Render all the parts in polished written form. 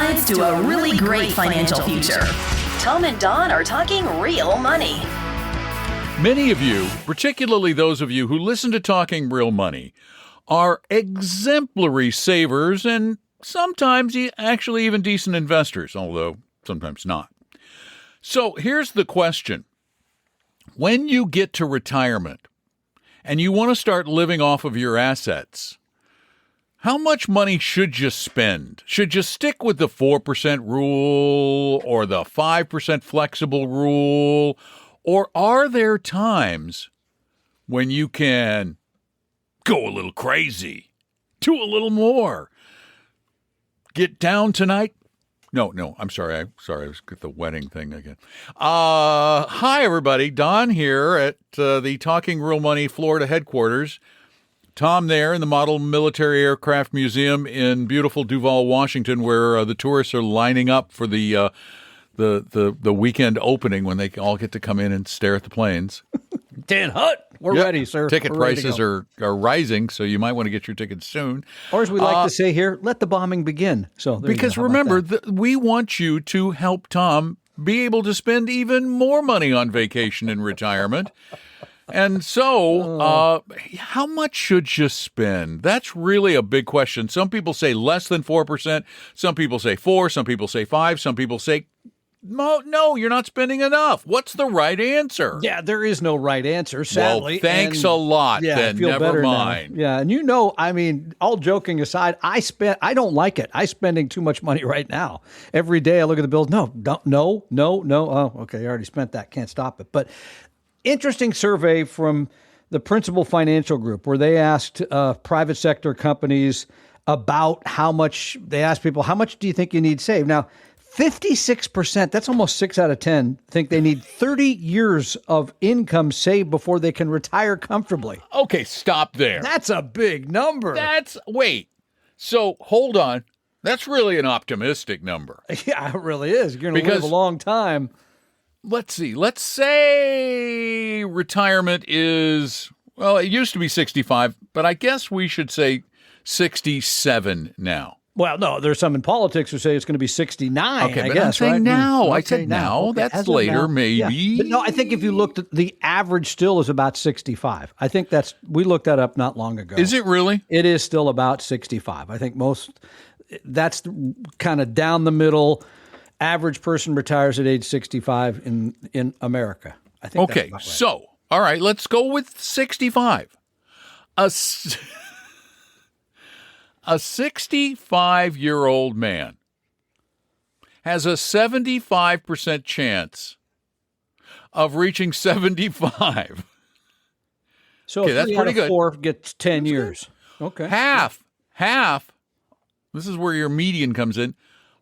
sides to a really great financial future. Tom and Don are talking real money. Many of you, particularly those of you who listen to Talking Real Money, are exemplary savers and sometimes actually even decent investors, although sometimes not. So here's the question. When you get to retirement and you want to start living off of your assets, how much money should you spend? Should you stick with the 4% rule or the 5% flexible rule? Or are there times when you can go a little crazy, do a little more, get down tonight? No, I'm sorry. I was at the wedding thing again. Hi, everybody. Don here at the Talking Real Money Florida headquarters. Tom there in the Model Military Aircraft Museum in beautiful Duval, Washington, where the tourists are lining up for the weekend opening when they all get to come in and stare at the planes. Dan Hutt, we're ready, sir. Ticket prices are rising, so you might want to get your tickets soon. Or as we like to say here, let the bombing begin. Because remember, we want you to help Tom be able to spend even more money on vacation and retirement. And so, how much should you spend? That's really a big question. Some people say less than 4%. Some people say 4%. Some people say 5%. Some people say, no, you're not spending enough. What's the right answer? Yeah, there is no right answer, sadly. Well, thanks a lot, then. Never mind. Now. Yeah, and I mean, all joking aside, I don't like it. I'm spending too much money right now. Every day I look at the bills. No. Oh, okay, I already spent that. Can't stop it. But interesting survey from the Principal Financial Group where they asked private sector companies about they asked people, how much do you think you need saved? Now, 56%, that's almost 6 out of 10, think they need 30 years of income saved before they can retire comfortably. Okay, stop there. That's a big number. Wait. So, hold on. That's really an optimistic number. Yeah, it really is. You're going to live a long time. Let's see. Let's say retirement is, well, it used to be 65, but I guess we should say 67 now. Well, no, there's some in politics who say it's going to be 69, okay, I but guess, I'm saying right? now. I said now. Okay, that's later, maybe. Yeah. But no, I think if you looked at the average still is about 65. I think we looked that up not long ago. Is it really? It is still about 65. I think that's kind of down the middle. Average person retires at age 65 in America. I think okay, that's about right. So, all right, let's go with 65. A 65-year-old man has a 75% chance of reaching 75. So okay, that's pretty good. 4 gets 10 years. Okay. Half, this is where your median comes in,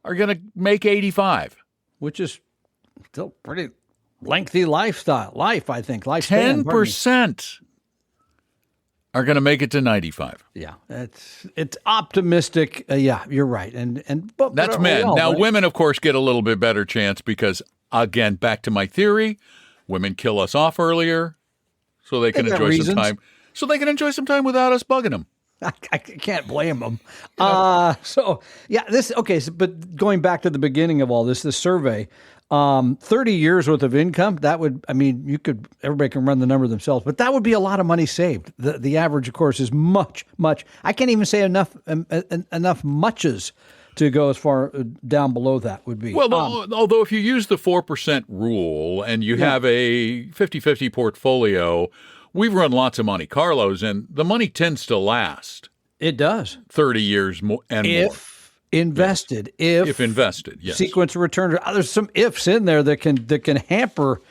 are going to make 85. Which is still pretty lengthy life, I think. 10% are going to make it to 95. Yeah, it's optimistic. Yeah, you're right. But that's men. Now, women, of course, get a little bit better chance because, again, back to my theory, women kill us off earlier so they can enjoy some time. So they can enjoy some time without us bugging them. I can't blame them. But going back to the beginning of all this, the survey, 30 years worth of income, everybody can run the number themselves, but that would be a lot of money saved. The average, of course, is much. I can't even say enough muches to go as far down below that would be. Well, although if you use the 4% rule and you have a 50-50 portfolio, we've run lots of Monte Carlos, and the money tends to last. It does. 30 years more and more. Invested. Yes. If invested, yes. Sequence of return. There's some ifs in there that can hamper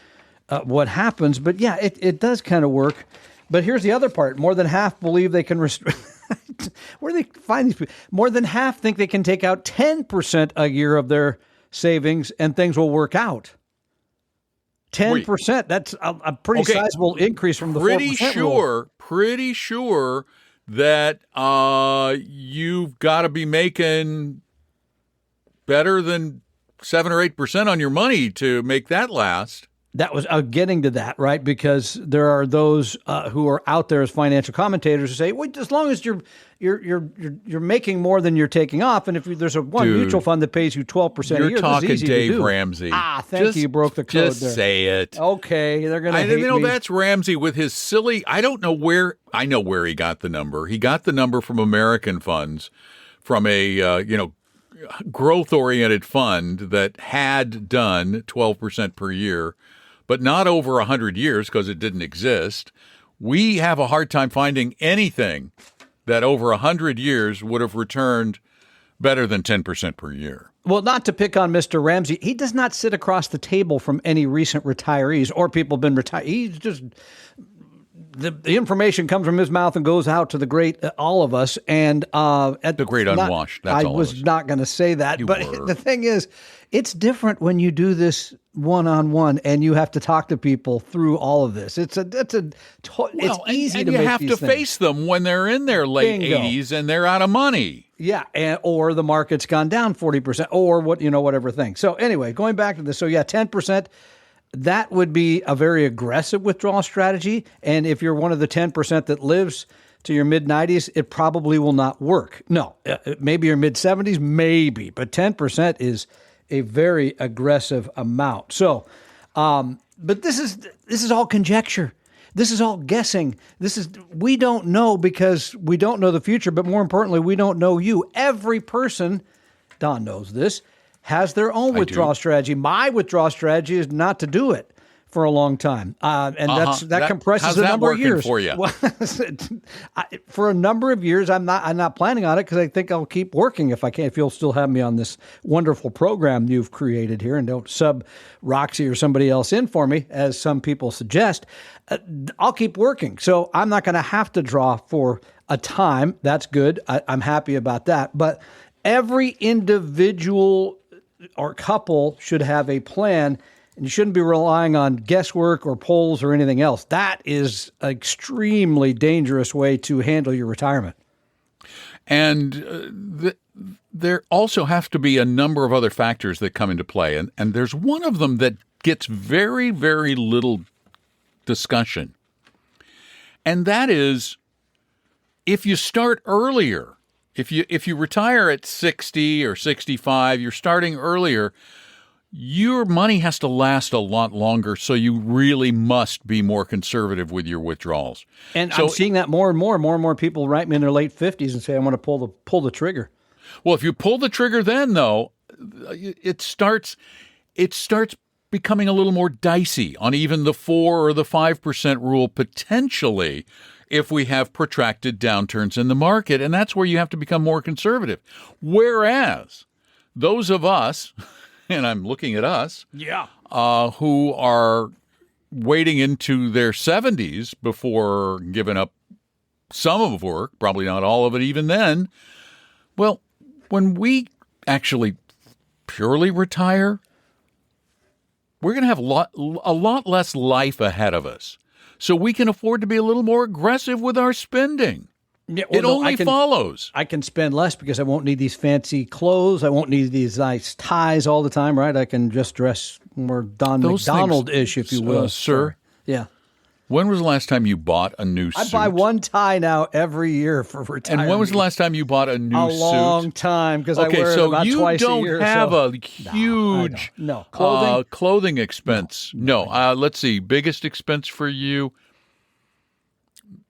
what happens. But yeah, it does kind of work. But here's the other part. More than half believe they can where do they find these people? More than half think they can take out 10% a year of their savings and things will work out. 10%. That's a pretty sizable increase from the 4% rule. Pretty sure that you've got to be making better than 7 or 8% on your money to make that last. that was getting to that, right? Because there are those who are out there as financial commentators who say, well, as long as you're making more than you're taking off, and if there's one mutual fund that pays you 12% a year, you're talking this is easy Dave to do. Ramsey. Thank you. You broke the code just there. Say it. Okay, they're going to hate me. That's Ramsey with his silly. I don't know where. I know where he got the number. He got the number from American funds, from a growth-oriented fund that had done 12% per year, but not over 100 years because it didn't exist. We have a hard time finding anything that over 100 years would have returned better than 10% per year. Well, not to pick on Mr. Ramsey, he does not sit across the table from any recent retirees or people been retired. He's just the information comes from his mouth and goes out to the great all of us. And the great unwashed. That's all. I was not going to say that, but were. The thing is, it's different when you do this one-on-one and you have to talk to people through all of this. It's easy to make these things. And you have to face them when they're in their late 80s and they're out of money. Yeah, or the market's gone down 40%, or whatever thing. So anyway, going back to this, 10%. That would be a very aggressive withdrawal strategy. And if you're one of the 10% that lives to your mid-90s, it probably will not work. No, maybe your mid-70s, maybe. But 10% is a very aggressive amount. So, but this is all conjecture. This is all guessing. We don't know because we don't know the future. But more importantly, we don't know you. Every person, Don knows this, has their own withdrawal strategy. My withdrawal strategy is not to do it for a long time, and that compresses the number of years. For you? Well, for a number of years, I'm not planning on it because I think I'll keep working if I can. If you'll still have me on this wonderful program you've created here, and don't sub Roxy or somebody else in for me, as some people suggest, I'll keep working. So I'm not going to have to draw for a time. That's good. I'm happy about that. But every individual or couple should have a plan, and you shouldn't be relying on guesswork or polls or anything else. That is an extremely dangerous way to handle your retirement. And there also have to be a number of other factors that come into play. And there's one of them that gets very, very little discussion. And that is, if you start earlier, if you retire at 60 or 65, you're starting earlier, your money has to last a lot longer, so you really must be more conservative with your withdrawals. And I'm seeing that more and more people write me in their late 50s and say, I want to pull the trigger. Well, if you pull the trigger then, though, it starts becoming a little more dicey on even the 4 or the 5% rule potentially, if we have protracted downturns in the market. And that's where you have to become more conservative. Whereas those of us, and I'm looking at us, who are waiting into their 70s before giving up some of work, probably not all of it even then, well, when we actually purely retire, we're going to have a lot less life ahead of us. So we can afford to be a little more aggressive with our spending. Yeah, well, follows. I can spend less because I won't need these fancy clothes. I won't need these nice ties all the time, right? I can just dress more Don McDonald-ish, if you will. Sir? Yeah. When was the last time you bought a new suit? I buy one tie now every year for retirement. And when was the last time you bought a new suit? A long time, because I wear it about twice a year. Okay, so you don't have a huge clothing expense. No. Let's see. Biggest expense for you?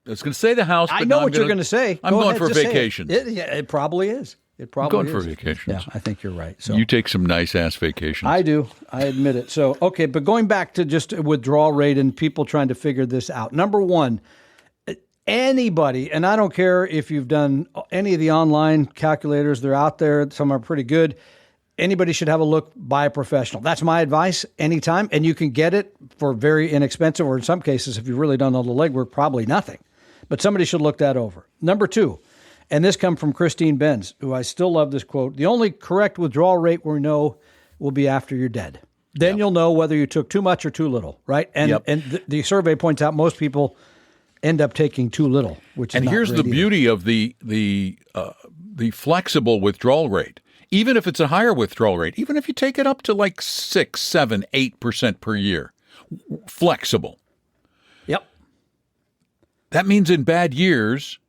I was going to say the house, but I know what you're going to say. I'm going for vacations. It probably is. It probably I'm going is. for vacations. Yeah, I think you're right. So you take some nice-ass vacations. I do. I admit it. So, okay, but going back to just withdrawal rate and people trying to figure this out. Number one, anybody, and I don't care if you've done any of the online calculators, they're out there. Some are pretty good. Anybody should have a look by a professional. That's my advice anytime. And you can get it for very inexpensive, or in some cases, if you've really done all the legwork, probably nothing. But somebody should look that over. Number two, and this comes from Christine Benz, who I still love this quote, the only correct withdrawal rate we know will be after you're dead. Then you'll know whether you took too much or too little, right? And the survey points out most people end up taking too little, which is not here's great the beauty of the flexible withdrawal rate. Even if it's a higher withdrawal rate, even if you take it up to like 6, 7, 8% per year, flexible. Yep. That means in bad years,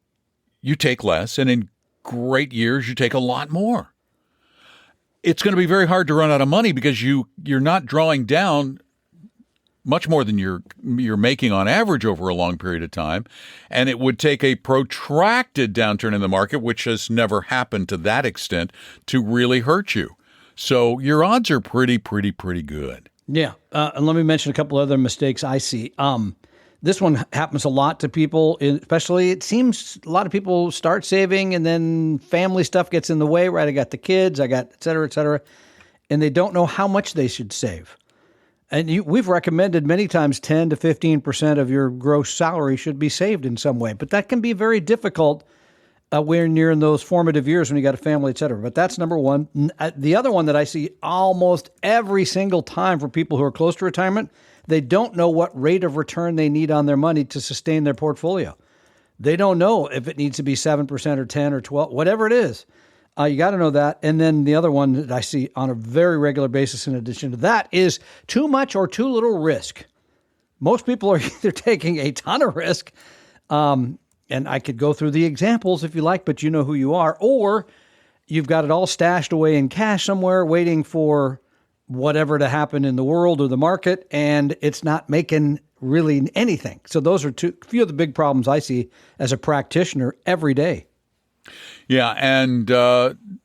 you take less, and in great years, you take a lot more. It's going to be very hard to run out of money because you're not drawing down much more than you're making on average over a long period of time. And it would take a protracted downturn in the market, which has never happened to that extent, to really hurt you. So your odds are pretty good. Yeah. And let me mention a couple other mistakes I see. This one happens a lot to people, especially it seems a lot of people start saving and then family stuff gets in the way, right? I got the kids, I got et cetera, and they don't know how much they should save. And we've recommended many times 10 to 15% of your gross salary should be saved in some way, but that can be very difficult when you're in those formative years when you got a family, et cetera. But that's number one. The other one that I see almost every single time for people who are close to retirement, they don't know what rate of return they need on their money to sustain their portfolio. They don't know if it needs to be 7% or 10 or 12, whatever it is. You got to know that. And then the other one that I see on a very regular basis in addition to that is too much or too little risk. Most people are either taking a ton of risk, and I could go through the examples if you like, but you know who you are, or you've got it all stashed away in cash somewhere waiting for whatever to happen in the world or the market, and it's not making really anything. So those are few of the big problems I see as a practitioner every day. Yeah, and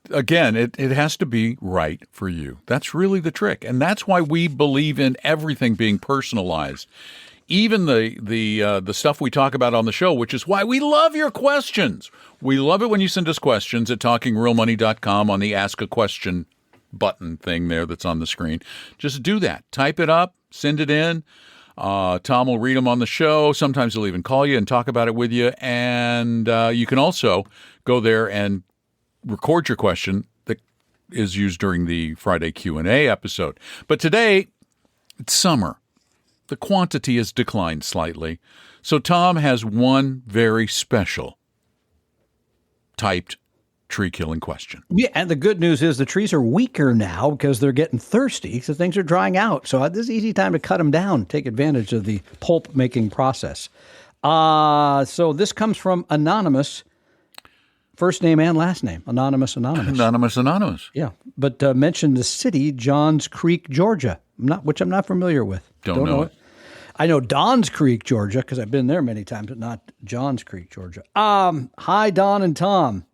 again, it has to be right for you. That's really the trick, and that's why we believe in everything being personalized. Even the stuff we talk about on the show, which is why we love your questions. We love it when you send us questions at talkingrealmoney.com on the Ask a Question button thing there that's on the screen. Just do that. Type it up, send it in. Tom will read them on the show. Sometimes he'll even call you and talk about it with you. And you can also go there and record your question that is used during the Friday Q&A episode. But today, it's summer. The quantity has declined slightly. So Tom has one very special typed tree-killing question. Yeah, and the good news is the trees are weaker now because they're getting thirsty, so things are drying out. So this is an easy time to cut them down, take advantage of the pulp-making process. So this comes from Anonymous, first name and last name, Anonymous. Anonymous. Yeah, but mentioned the city, Johns Creek, Georgia, which I'm not familiar with. Don't know it. I know Don's Creek, Georgia, because I've been there many times, but not Johns Creek, Georgia. Hi, Don and Tom.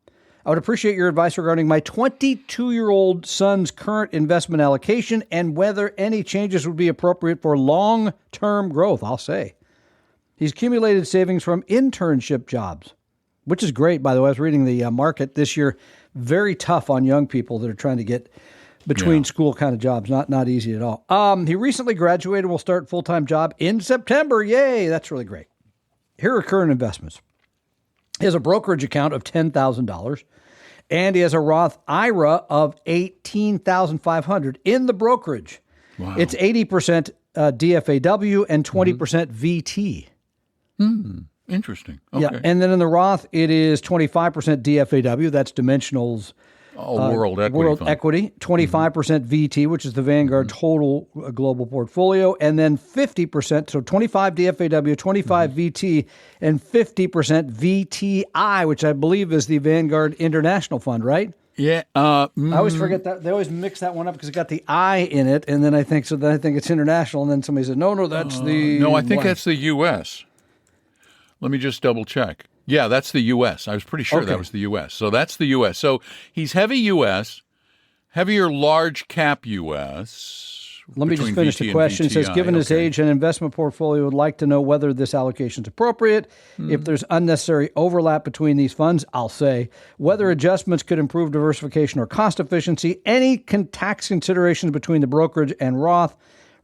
I would appreciate your advice regarding my 22-year-old son's current investment allocation and whether any changes would be appropriate for long-term growth, I'll say. He's accumulated savings from internship jobs, which is great, by the way. I was reading the market this year. Very tough on young people that are trying to get between school kind of jobs. Not easy at all. He recently graduated and will start a full-time job in September. Yay, that's really great. Here are current investments. He has a brokerage account of $10,000, and he has a Roth IRA of $18,500 in the brokerage. Wow. It's 80% DFAW and 20% VT. Interesting. Okay. Yeah, and then in the Roth, it is 25% DFAW. That's Dimensional's World Equity, 25% VT, which is the Vanguard total global portfolio, and then 50%, so 25 DFAW, 25 VT, and 50% VTI, which I believe is the Vanguard International Fund, right? Yeah. I always forget that. They always mix that one up because it got the I in it, and then I think it's international, and then somebody says, no, that's the... No, I think that's the U.S. Let me just double check. Yeah, that's the U.S. I was pretty sure that was the U.S. So that's the U.S. So he's heavy U.S., heavier large cap U.S. Let me just finish the question. It says, given his age and investment portfolio, would like to know whether this allocation is appropriate. If there's unnecessary overlap between these funds, I'll say. Whether adjustments could improve diversification or cost efficiency. Any tax considerations between the brokerage and Roth.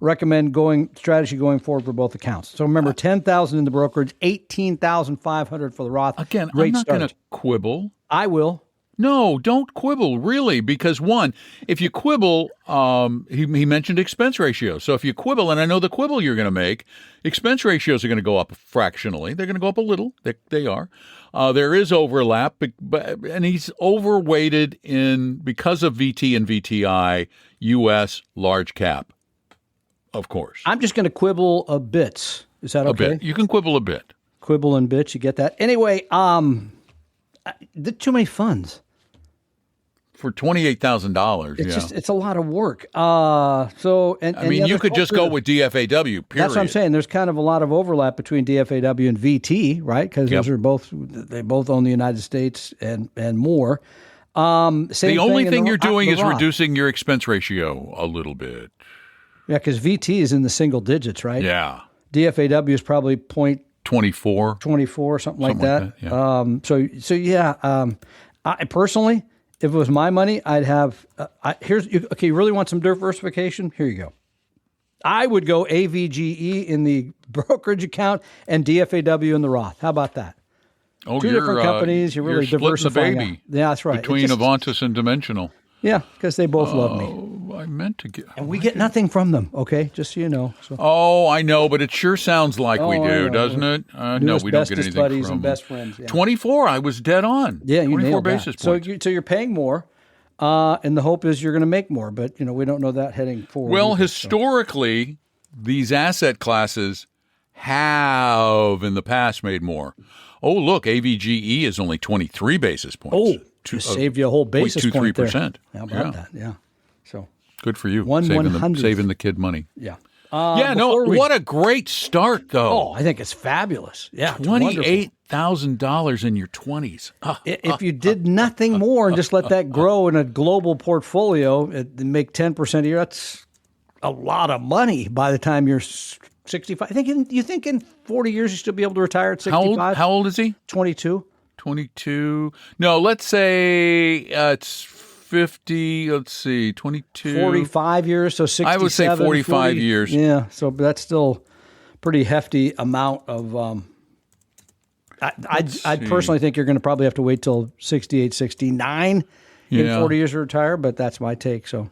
Recommend strategy going forward for both accounts. So remember, $10,000 in the brokerage, $18,500 for the Roth. Again, I'm not going to quibble. I will. No, don't quibble, really, because one, if you quibble, he mentioned expense ratios. So if you quibble, and I know the quibble you're going to make, expense ratios are going to go up fractionally. They're going to go up a little. They are. There is overlap, and he's overweighted because of VT and VTI, U.S. large cap. Of course. I'm just going to quibble a bit. Is that okay? A bit. You can quibble a bit. Quibble and bits. You get that? Anyway, too many funds. For $28,000, It's a lot of work. You could just go with DFAW, period. That's what I'm saying. There's kind of a lot of overlap between DFAW and VT, right? Because those are they both own the United States and more. The only thing you're doing is reducing your expense ratio a little bit. Yeah, because VT is in the single digits, right? Yeah. DFAW is probably 24, something like that. Yeah. I personally, if it was my money, I'd have. You really want some diversification? Here you go. I would go AVGE in the brokerage account and DFAW in the Roth. How about that? Oh, Two different companies. You're really diversifying. The baby. Yeah, that's right. Between Avantis and Dimensional. Yeah, because they both love me. I meant to get. And we get nothing from them, okay? Just so you know. So. Oh, I know, but it sure sounds like we do, doesn't it? No, we don't get anything buddies from and best friends. Yeah. 24, I was dead on. Yeah, you 24 nailed basis that. points. So you're paying more, and the hope is you're going to make more, but we don't know that heading forward. Well, historically, these asset classes have in the past made more. Oh, look, AVGE is only 23 basis points. Oh, just saved you a whole basis point there. 0.23%. How about that? Yeah. So good for you. 1/100th. Saving the kid money. Yeah. What a great start, though. Oh, I think it's fabulous. Yeah. $28,000 in your 20s. If you did nothing more and just let that grow in a global portfolio and make 10% a year, that's a lot of money by the time you're 65. You think in 40 years you still be able to retire at 65? How old is he? 22. 22. No, let's say it's 50. Let's see, 22. 45 years, so 67. I would say 45 years. Yeah, so that's still pretty hefty amount of. I'd personally think you're going to probably have to wait till 68, 69 in 40 years to retire, but that's my take. So.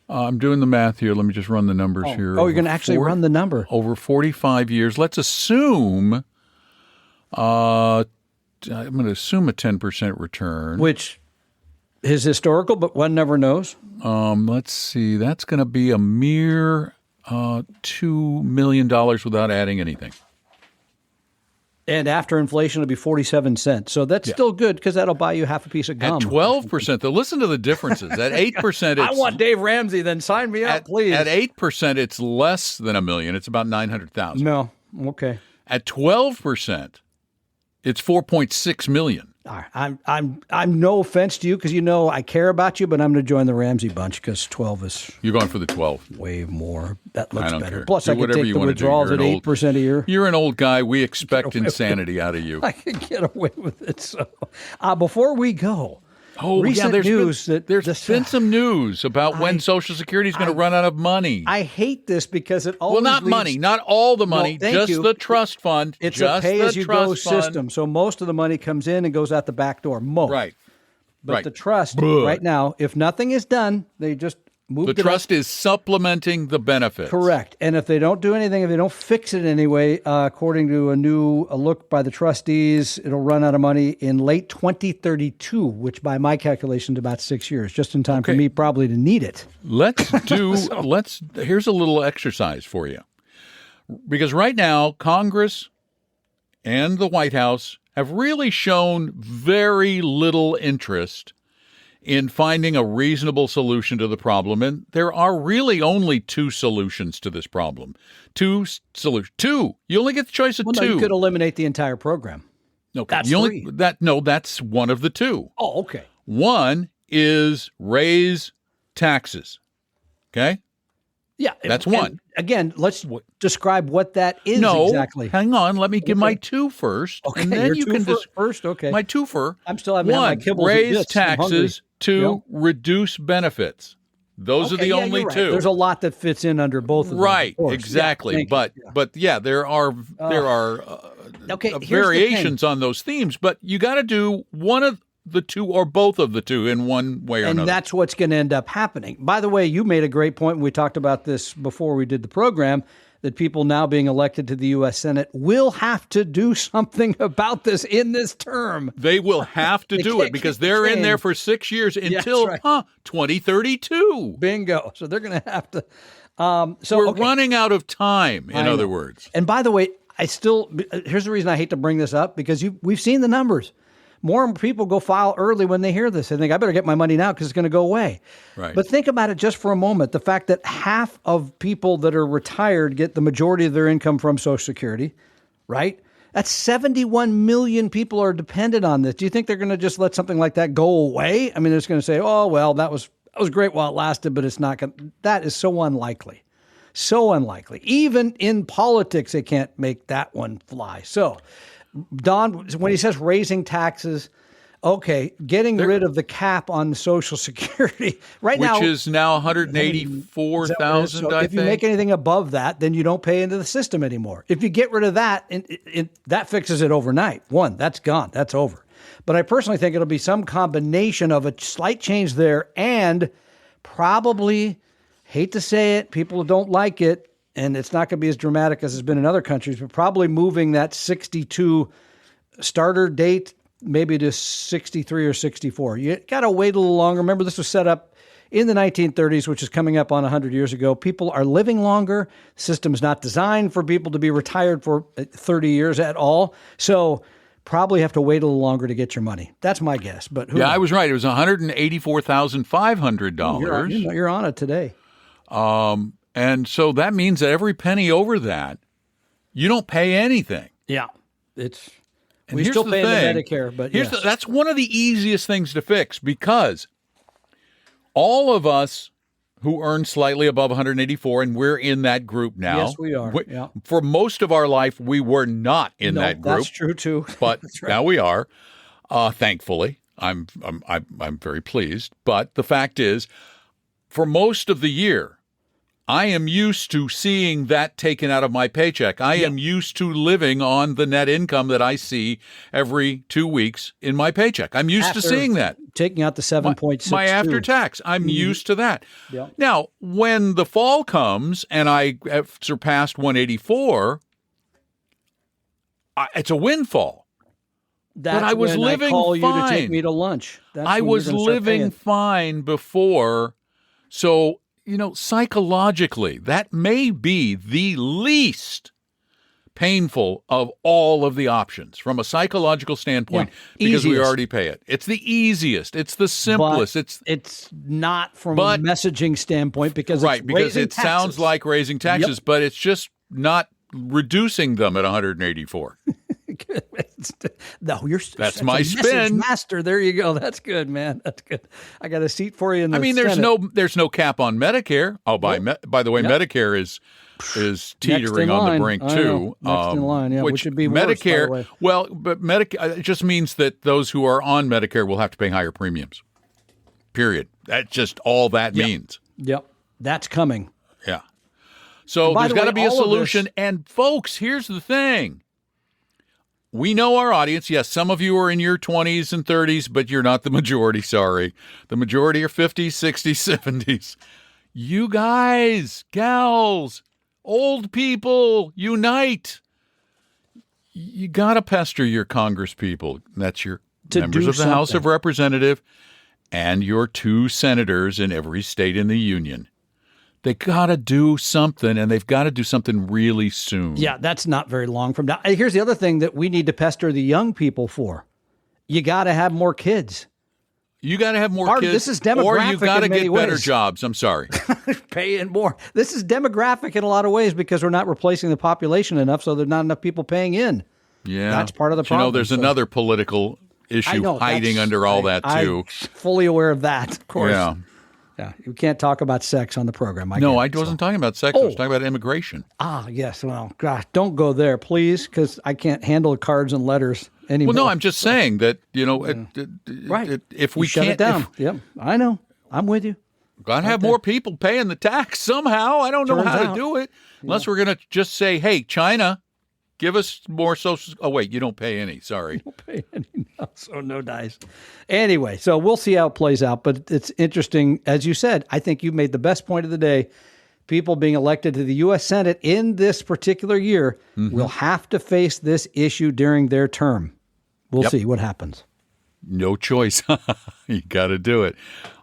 I'm doing the math here. Let me just run the numbers here. Oh, you're going to actually run the number. Over 45 years. Let's assume, I'm going to assume a 10% return. Which is historical, but one never knows. Let's see. That's going to be a mere $2 million without adding anything. And after inflation, it'll be 47 cents. So that's still good because that'll buy you half a piece of gum. At 12%, though, listen to the differences. At 8%, I want Dave Ramsey, then sign me up, please. At 8%, it's less than $1 million. It's about $900,000. No, okay. At 12%, it's $4.6 million. All right. I'm no offense to you because I care about you, but I'm going to join the Ramsey bunch because 12 is. You're going for the 12. Way more. That looks better. Care. Plus, I can take the withdrawals at 8% a year. You're an old guy. We expect insanity out of you. I can get away with it. So, before we go. There's been some news about when Social Security is going to run out of money. I hate this because it always not money, not all the money, just the trust fund. It's a pay-as-you-go system, so most of the money comes in and goes out the back door. Most. Right. But the trust right now, if nothing is done, they just move the trust is supplementing the benefits. Correct. And if they don't do anything, if they don't fix it anyway, according to a look by the trustees, it'll run out of money in late 2032, which by my calculation is about 6 years, just in time for me probably to need it. Here's a little exercise for you. Because right now, Congress and the White House have really shown very little interest in finding a reasonable solution to the problem. And there are really only two solutions to this problem. Two solutions. Two. You only get the choice of two. No, you could eliminate the entire program. Okay. That's that's one of the two. Oh, okay. One is raise taxes. Okay? Yeah. That's one. Again, let's describe what that is exactly. Hang on. Let me give my two first. Okay, and then you can first. Okay. My twofer. I'm still having my kibbles. Raise taxes. Two, reduce benefits. Those are the only two. There's a lot that fits in under both of them. Right, exactly. But there are variations on those themes. But you got to do one of the two or both of the two in one way or another. And that's what's going to end up happening. By the way, you made a great point when we talked about this before we did the program, that people now being elected to the U.S. Senate will have to do something about this in this term. They will have to do it because they're in there for 6 years until 2032. Bingo. So they're going to have to We're running out of time, in other words. And by the way, here's the reason I hate to bring this up, because we've seen the numbers. More people go file early when they hear this. They think, I better get my money now because it's going to go away. Right. But think about it just for a moment. The fact that half of people that are retired get the majority of their income from Social Security, right? That's 71 million people are dependent on this. Do you think they're going to just let something like that go away? I mean, they're just going to say, oh, well, that was great while it lasted, but it's not going to. That is so unlikely. So unlikely. Even in politics, they can't make that one fly. So, Don, when he says raising taxes, okay, getting rid of the cap on Social Security now, which is now 184,000. So if you make anything above that, then you don't pay into the system anymore. If you get rid of that, that fixes it overnight. One, that's gone. That's over. But I personally think it'll be some combination of a slight change there and probably, hate to say it, people don't like it, and it's not going to be as dramatic as it's been in other countries, but probably moving that 62 starter date maybe to 63 or 64. You got to wait a little longer. Remember, this was set up in the 1930s, which is coming up on 100 years ago. People are living longer. The system's not designed for people to be retired for 30 years at all. So probably have to wait a little longer to get your money. That's my guess. But who knows? I was right. It was $184,500. You're on it today. And so that means that every penny over that, you don't pay anything. Yeah, we still pay the Medicare, but that's one of the easiest things to fix, because all of us who earn slightly above 184, and we're in that group now. Yes, we are. For most of our life, we were not in that group. That's true too. But right. Now we are. Thankfully, I'm very pleased. But the fact is, for most of the year, I am used to seeing that taken out of my paycheck. I am used to living on the net income that I see every 2 weeks in my paycheck. I'm used to seeing that. Taking out the 7.6. My after tax. I'm used to that. Yeah. Now, when the fall comes and I have surpassed 184, it's a windfall. But I was living I call fine. You to take me to lunch. I was living fine before. So, psychologically, that may be the least painful of all of the options from a psychological standpoint, because we already pay it. It's the easiest. It's the simplest. It's not from a messaging standpoint, because because it sounds like raising taxes, but it's just not reducing them at 184. No, that's my spin, master. There you go. That's good, man. That's good. I got a seat for you in the Senate. there's no cap on Medicare. Oh, by the way, Medicare is teetering on the brink too. Next in line, which would be Medicare. Worse, by the way. Well, but Medicare, it just means that those who are on Medicare will have to pay higher premiums. Period. That's just all that means. Yep, that's coming. Yeah. So there's got to be a solution. And folks, here's the thing. We know our audience. Yes, some of you are in your 20s and 30s, but you're not the majority, sorry. The majority are 50s, 60s, 70s. You guys, gals, old people, unite. You got to pester your Congress people. That's your members of the House of Representatives and your 2 senators in every state in the union. They got to do something, and they've got to do something really soon. Yeah, that's not very long from now. Here's the other thing that we need to pester the young people for. You got to have more kids. You got to have more kids. This is demographic, or you got to get better ways. Jobs. I'm sorry. Paying more. This is demographic in a lot of ways, because we're not replacing the population enough, so there's not enough people paying in. Yeah. That's part of the problem. There's another political issue hiding under all that, too. I'm fully aware of that, of course. Yeah. Yeah, you can't talk about sex on the program. I wasn't talking about sex. I was talking about immigration. Ah, yes. Well, gosh, don't go there, please, because I can't handle cards and letters anymore. Well, no, I'm just saying that, if we shut can't. It down. Yep, I know. I'm with you. Got to have more people paying the tax somehow. I don't know how to do it. Unless we're going to just say, hey, China, give us more social. Oh, wait, you don't pay any. Sorry. You don't pay any. No, so no dice. Anyway, so we'll see how it plays out. But it's interesting. As you said, I think you made the best point of the day. People being elected to the U.S. Senate in this particular year will have to face this issue during their term. We'll see what happens. No choice. You got to do it.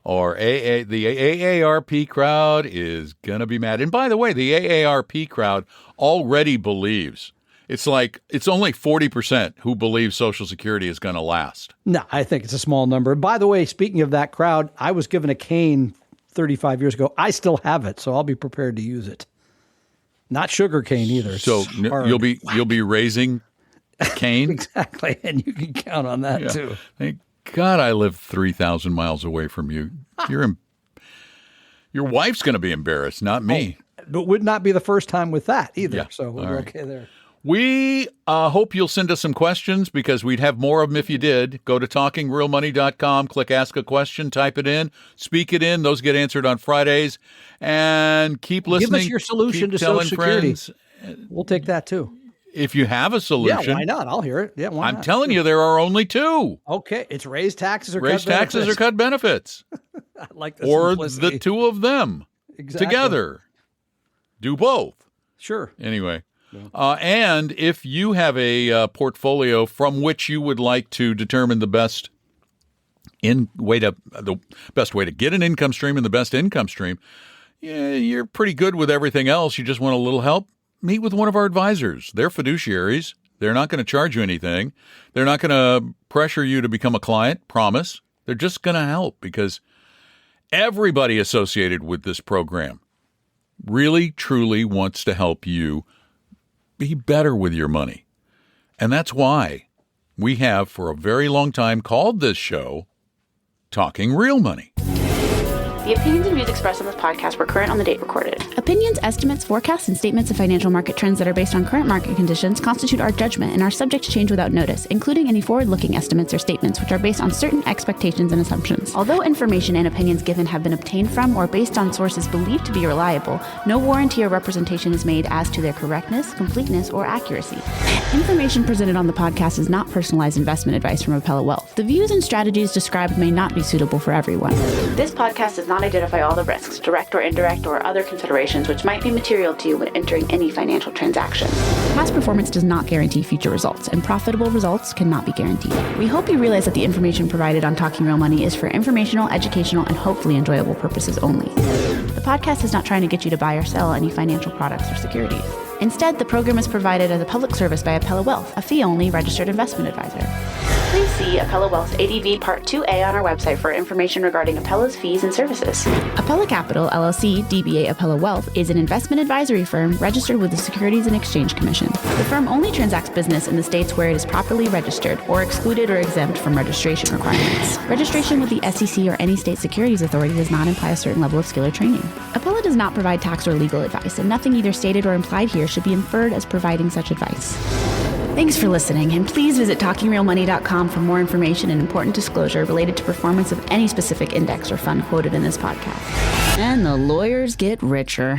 Or the AARP crowd is going to be mad. And by the way, the AARP crowd already believes. It's like it's only 40% who believe Social Security is going to last. No, I think it's a small number. By the way, speaking of that crowd, I was given a cane 35 years ago. I still have it, so I'll be prepared to use it. Not sugar cane either. So you'll be raising cane? Exactly, and you can count on that too. Thank God I live 3,000 miles away from you. Your wife's going to be embarrassed, not me. But would not be the first time with that either. Yeah. So we're okay there. We hope you'll send us some questions because we'd have more of them if you did. Go to talkingrealmoney.com, click Ask a Question, type it in, speak it in. Those get answered on Fridays. And keep listening. Give us your solution to Social Security. We'll take that too. If you have a solution. Yeah, why not? I'll hear it. Yeah, why not? I'm telling you, there are only two. Okay, it's raise taxes or raise cut benefits. Taxes or cut benefits. I like the or simplicity. The two of them together. Do both. Sure. Anyway. Yeah. And if you have a portfolio from which you would like to determine the best way to get an income stream and the best income stream, you're pretty good with everything else. You just want a little help. Meet with one of our advisors. They're fiduciaries. They're not going to charge you anything. They're not going to pressure you to become a client. Promise. They're just going to help because everybody associated with this program really, truly wants to help you be better with your money. And that's why we have for a very long time called this show Talking Real Money. The opinions and views expressed on this podcast were current on the date recorded. Opinions, estimates, forecasts, and statements of financial market trends that are based on current market conditions constitute our judgment and are subject to change without notice, including any forward-looking estimates or statements which are based on certain expectations and assumptions. Although information and opinions given have been obtained from or based on sources believed to be reliable, no warranty or representation is made as to their correctness, completeness, or accuracy. Information presented on the podcast is not personalized investment advice from Appellate Wealth. The views and strategies described may not be suitable for everyone. This podcast does not identify all the risks, direct or indirect, or other considerations which might be material to you when entering any financial transaction. Past performance does not guarantee future results, and profitable results cannot be guaranteed. We hope you realize that the information provided on Talking Real Money is for informational, educational, and hopefully enjoyable purposes only. The podcast is not trying to get you to buy or sell any financial products or securities. Instead, the program is provided as a public service by Appellate Wealth, a fee-only registered investment advisor. Please see Appellate Wealth's ADV Part 2A on our website for information regarding Appellate's fees and services. Appellate Capital, LLC, DBA Appellate Wealth, is an investment advisory firm registered with the Securities and Exchange Commission. The firm only transacts business in the states where it is properly registered or excluded or exempt from registration requirements. Registration with the SEC or any state securities authority does not imply a certain level of skill or training. Appellate does not provide tax or legal advice, and nothing either stated or implied here should be inferred as providing such advice. Thanks for listening, and please visit TalkingRealMoney.com for more information and important disclosure related to performance of any specific index or fund quoted in this podcast. And the lawyers get richer.